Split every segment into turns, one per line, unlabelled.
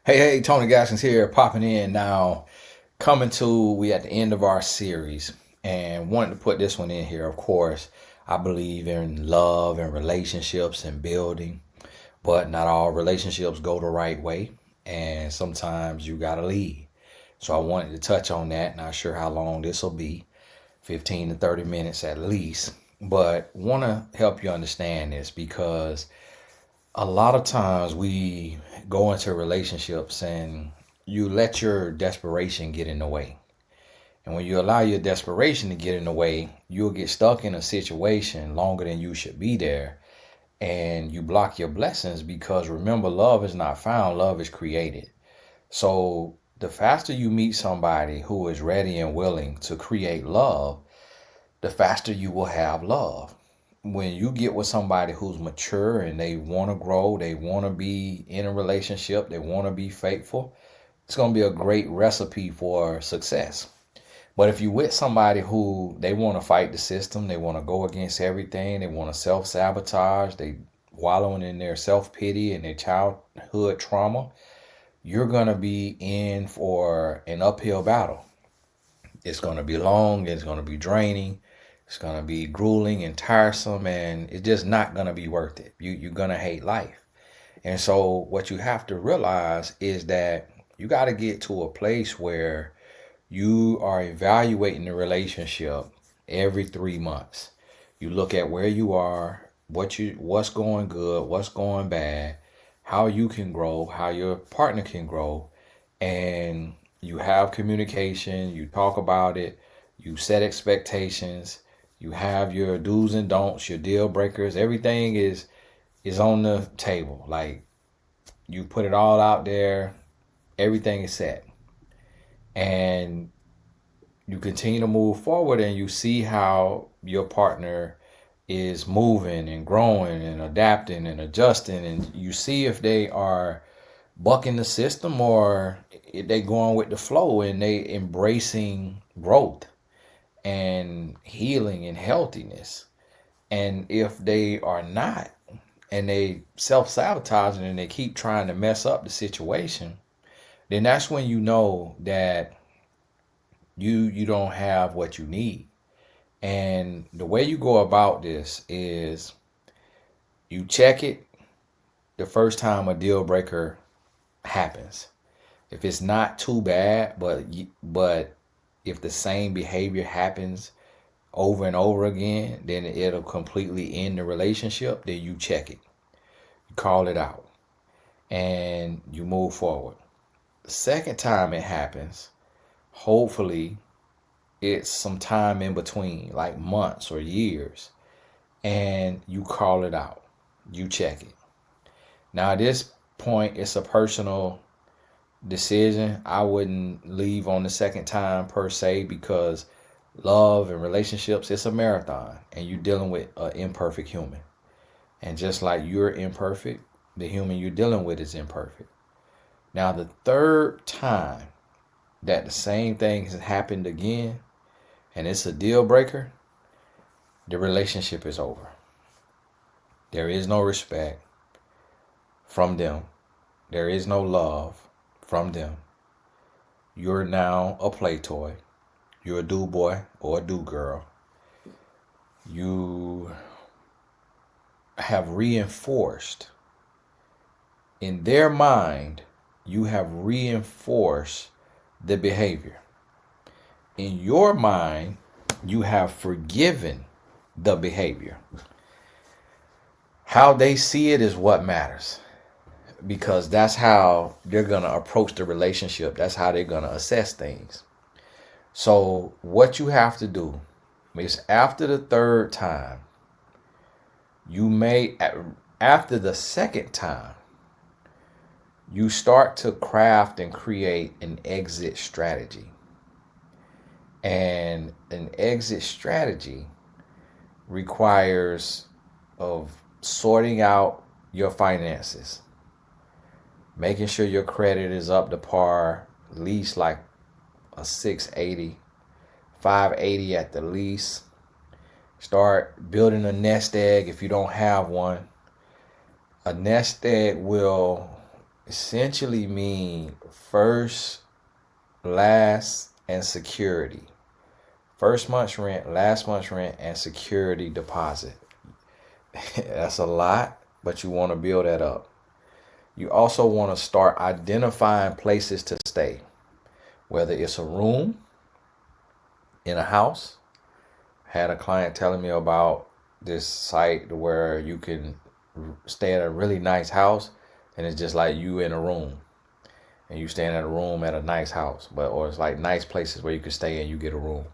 Hey, Tony Gaskins here, popping in now. We at the end of our series, and wanted to put this one in here. Of course, I believe in love and relationships and building, but not all relationships go the right way, and sometimes you gotta leave. So I wanted to touch on that. Not sure how long this will be, 15 to 30 minutes at least, but want to help you understand this because a lot of times we go into relationships and you let your desperation get in the way. And when you allow your desperation to get in the way, you'll get stuck in a situation longer than you should be there. And you block your blessings because remember, love is not found, love is created. So the faster you meet somebody who is ready and willing to create love, the faster you will have love. When you get with somebody who's mature and they want to grow, they want to be in a relationship, they want to be faithful, it's going to be a great recipe for success. But if you with somebody who they want to fight the system, they want to go against everything, they want to self-sabotage, they wallowing in their self-pity and their childhood trauma, you're going to be in for an uphill battle. It's going to be long, it's going to be draining, it's going to be grueling and tiresome, and it's just not going to be worth it. You're going to hate life. And so, what you have to realize is that you got to get to a place where you are evaluating the relationship every 3 months. You look at where you are, what's going good, what's going bad, how you can grow, how your partner can grow, and you have communication, you talk about it, you set expectations, you have your do's and don'ts, your deal breakers, everything is on the table. Like you put it all out there, everything is set. And you continue to move forward and you see how your partner is moving and growing and adapting and adjusting, and you see if they are bucking the system or if they going with the flow and they embracing growth and healing and healthiness. And if they are not and they self-sabotaging and they keep trying to mess up the situation, then that's when you know that you don't have what you need. And the way you go about this is you check it the first time a deal breaker happens. If it's not too bad, but if the same behavior happens over and over again, then it'll completely end the relationship. Then you check it, you call it out, and you move forward. The second time it happens, hopefully it's some time in between, like months or years, and you call it out, you check it. Now at this point, it's a personal decision. I wouldn't leave on the second time per se because love and relationships, it's a marathon and you're dealing with an imperfect human. And just like you're imperfect, the human you're dealing with is imperfect. Now, the third time that the same thing has happened again and it's a deal breaker, the relationship is over. There is no respect from them. There is no love from them. You're now a play toy. You're a do boy or a do girl. You have reinforced in their mind, you have reinforced the behavior. In your mind, you have forgiven the behavior. How they see it is what matters because that's how they're going to approach the relationship. That's how they're going to assess things. So, what you have to do is after the third time, you may, after the second time, you start to craft and create an exit strategy. And an exit strategy requires of sorting out your finances, making sure your credit is up to par, at least like a 680, 580 at the least. Start building a nest egg if you don't have one. A nest egg will essentially mean first, last, and security. First month's rent, last month's rent, and security deposit. That's a lot, but you want to build that up. You also want to start identifying places to stay, whether it's a room in a house. Had a client telling me about this site where you can stay at a really nice house, and it's just like you in a room, and you staying in a room at a nice house, or it's like nice places where you can stay and you get a room.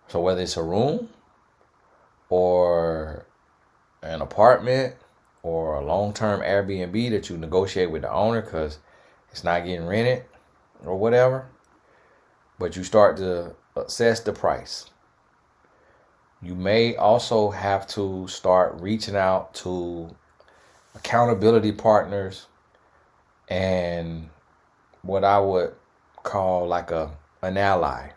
So whether it's a room or an apartment or a long-term Airbnb that you negotiate with the owner because it's not getting rented or whatever, but you start to assess the price. You may also have to start reaching out to accountability partners and what I would call like an ally,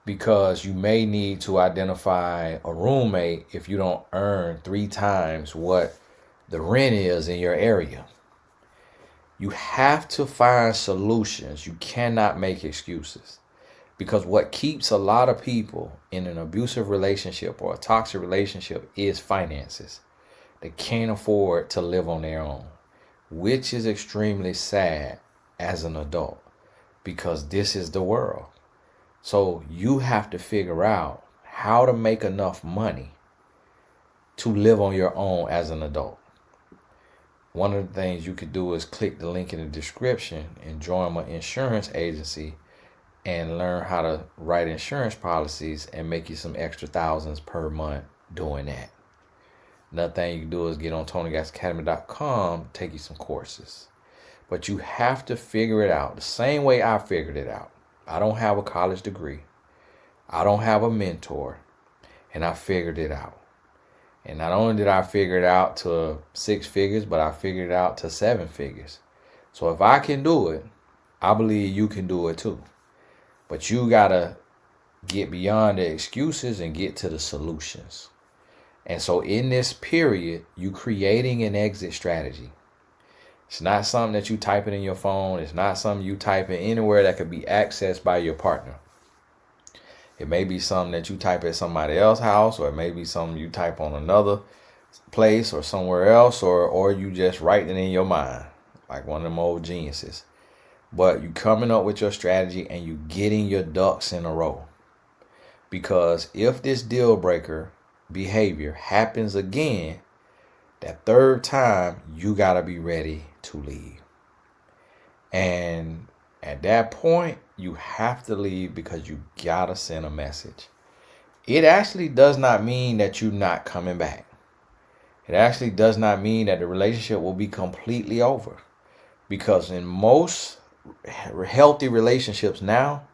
because you may need to identify a roommate if you don't earn 3 times what the rent is in your area. You have to find solutions. You cannot make excuses, because what keeps a lot of people in an abusive relationship or a toxic relationship is finances. They can't afford to live on their own, which is extremely sad as an adult, because this is the world. So you have to figure out how to make enough money to live on your own as an adult. One of the things you could do is click the link in the description and join my insurance agency and learn how to write insurance policies and make you some extra thousands per month doing that. Another thing you can do is get on TonyGasAcademy.com, take you some courses. But you have to figure it out the same way I figured it out. I don't have a college degree. I don't have a mentor. And I figured it out. And not only did I figure it out to 6 figures, but I figured it out to 7 figures. So if I can do it, I believe you can do it too. But you got to get beyond the excuses and get to the solutions. And so in this period, you creating an exit strategy. It's not something that you type it in your phone. It's not something you type in anywhere that could be accessed by your partner. It may be something that you type at somebody else's house, or it may be something you type on another place or somewhere else, or you just write it in your mind like one of them old geniuses. But you coming up with your strategy and you getting your ducks in a row. Because if this deal breaker behavior happens again, that third time, you got to be ready to leave. And at that point, you have to leave because you got to send a message. It actually does not mean that you're not coming back. It actually does not mean that the relationship will be completely over. Because in most healthy relationships now,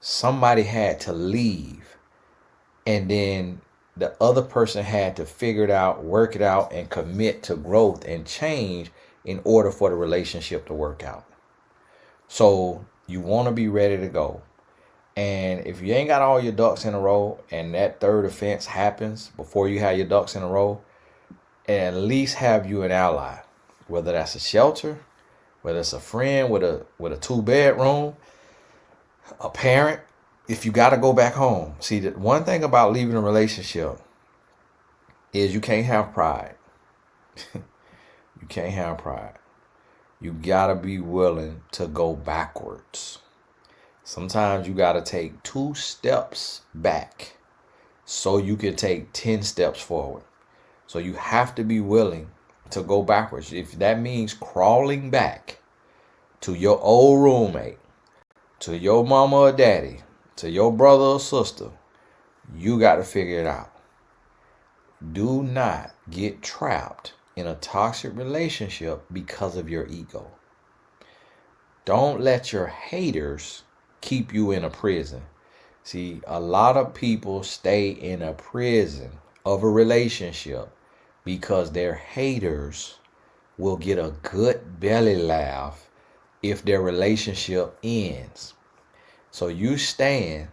somebody had to leave. And then the other person had to figure it out, work it out, and commit to growth and change in order for the relationship to work out. So you want to be ready to go. And if you ain't got all your ducks in a row and that third offense happens before you have your ducks in a row, at least have you an ally, whether that's a shelter, whether it's a friend with a 2-bedroom, a parent. If you got to go back home. See, the one thing about leaving a relationship is you can't have pride. You can't have pride. You got to be willing to go backwards. Sometimes you got to take 2 steps back so you can take 10 steps forward. So you have to be willing to go backwards. If that means crawling back to your old roommate, to your mama or daddy, to your brother or sister, you got to figure it out. Do not get trapped in a toxic relationship because of your ego. Don't let your haters keep you in a prison. See, a lot of people stay in a prison of a relationship because their haters will get a good belly laugh if their relationship ends. So you stand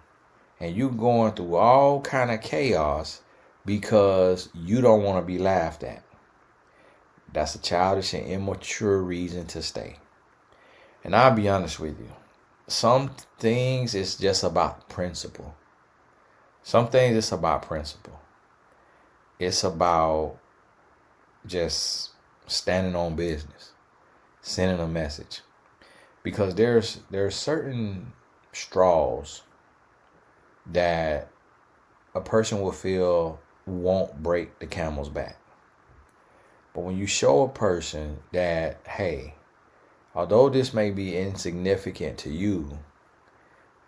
and you going through all kind of chaos because you don't want to be laughed at. That's a childish and immature reason to stay. And I'll be honest with you. Some things it's just about principle. Some things it's about principle. It's about just standing on business, sending a message. Because there's certain straws that a person will feel won't break the camel's back. But when you show a person that, hey, although this may be insignificant to you,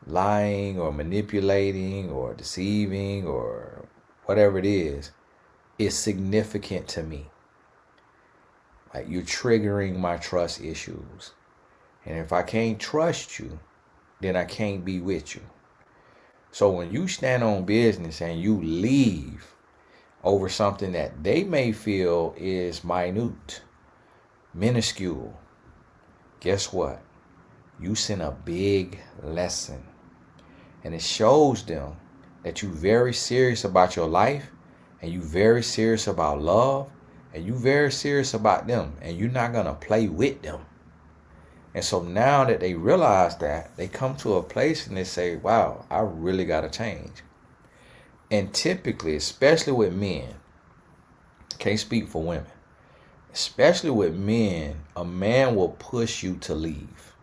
lying or manipulating or deceiving or whatever it is significant to me. Like, you're triggering my trust issues. And if I can't trust you, then I can't be with you. So when you stand on business and you leave over something that they may feel is minute, minuscule, guess what? You send a big lesson. And it shows them that you're very serious about your life, and you're very serious about love, and you're very serious about them, and you're not going to play with them. And so now that they realize that, they come to a place and they say, wow, I really got to change. And typically, especially with men, can't speak for women, especially with men, a man will push you to leave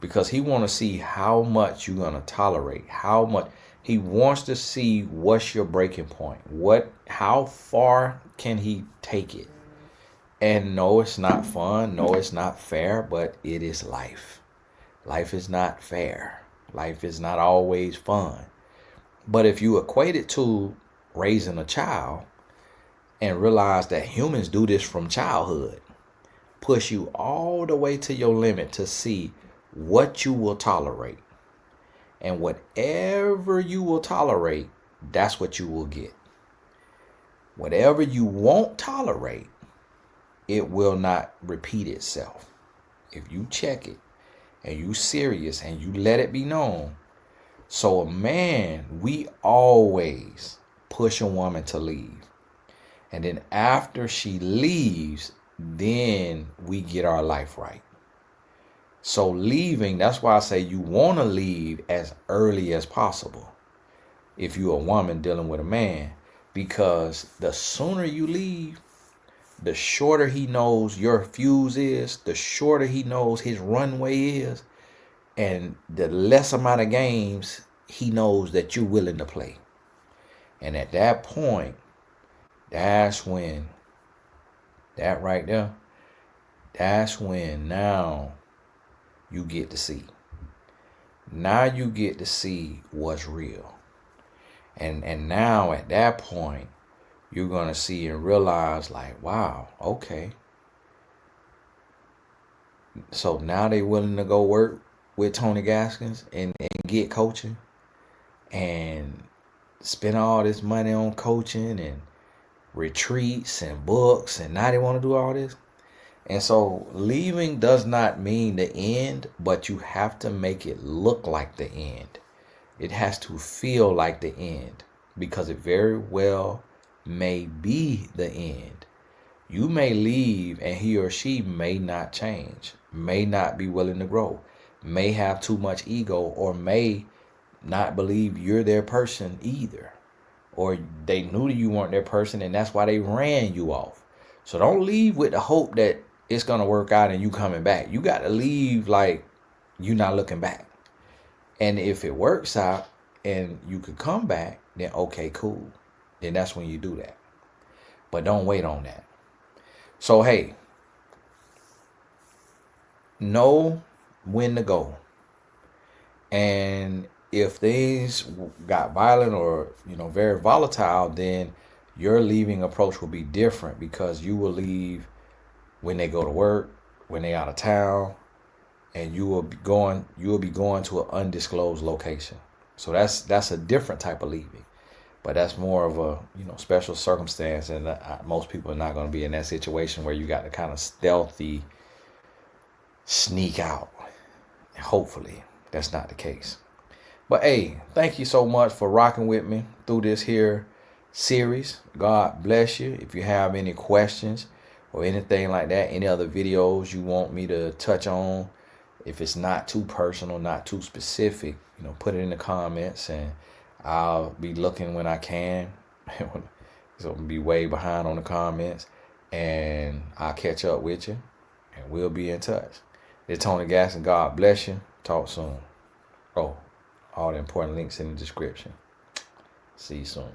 because he want to see how much you're going to tolerate, how much he wants to see what's your breaking point, how far can he take it. And no, it's not fun. No, it's not fair, but it is life. Life is not fair. Life is not always fun. But if you equate it to raising a child and realize that humans do this from childhood, push you all the way to your limit to see what you will tolerate. And whatever you will tolerate, that's what you will get. Whatever you won't tolerate, it will not repeat itself. If you check it and you serious and you let it be known. So a man, we always push a woman to leave. And then after she leaves, then we get our life right. So leaving, that's why I say you want to leave as early as possible if you're a woman dealing with a man, because the sooner you leave, the shorter he knows your fuse is, the shorter he knows his runway is, and the less amount of games he knows that you're willing to play. And at that point, that's when, that right there, that's when now you get to see. Now you get to see what's real. And now at that point, you're going to see and realize like, wow, okay. So now they willing to go work with Tony Gaskins and get coaching and spend all this money on coaching and retreats and books, and now they want to do all this. And so leaving does not mean the end, but you have to make it look like the end. It has to feel like the end, because it very well may be the end. You may leave and he or she may not change, may not be willing to grow, may have too much ego, or may not believe you're their person either. Or they knew you weren't their person and that's why they ran you off. So don't leave with the hope that it's going to work out and you coming back. You got to leave like you're not looking back. And if it works out and you could come back, then okay, cool. Then that's when you do that. But don't wait on that. So, hey, know when to go. And if things got violent or, very volatile, then your leaving approach will be different, because you will leave when they go to work, when they out of town, and you will be going to an undisclosed location. So that's a different type of leaving. But that's more of a, special circumstance, and most people are not going to be in that situation where you got to kind of stealthy sneak out. Hopefully, that's not the case. But hey, thank you so much for rocking with me through this here series. God bless you. If you have any questions, or anything like that, any other videos you want me to touch on, if it's not too personal, not too specific, put it in the comments, and I'll be looking when I can. So I'm be way behind on the comments, and I'll catch up with you, and we'll be in touch. It's Tony Gas, and God bless you. Talk soon. Oh, all the important links in the description. See you soon.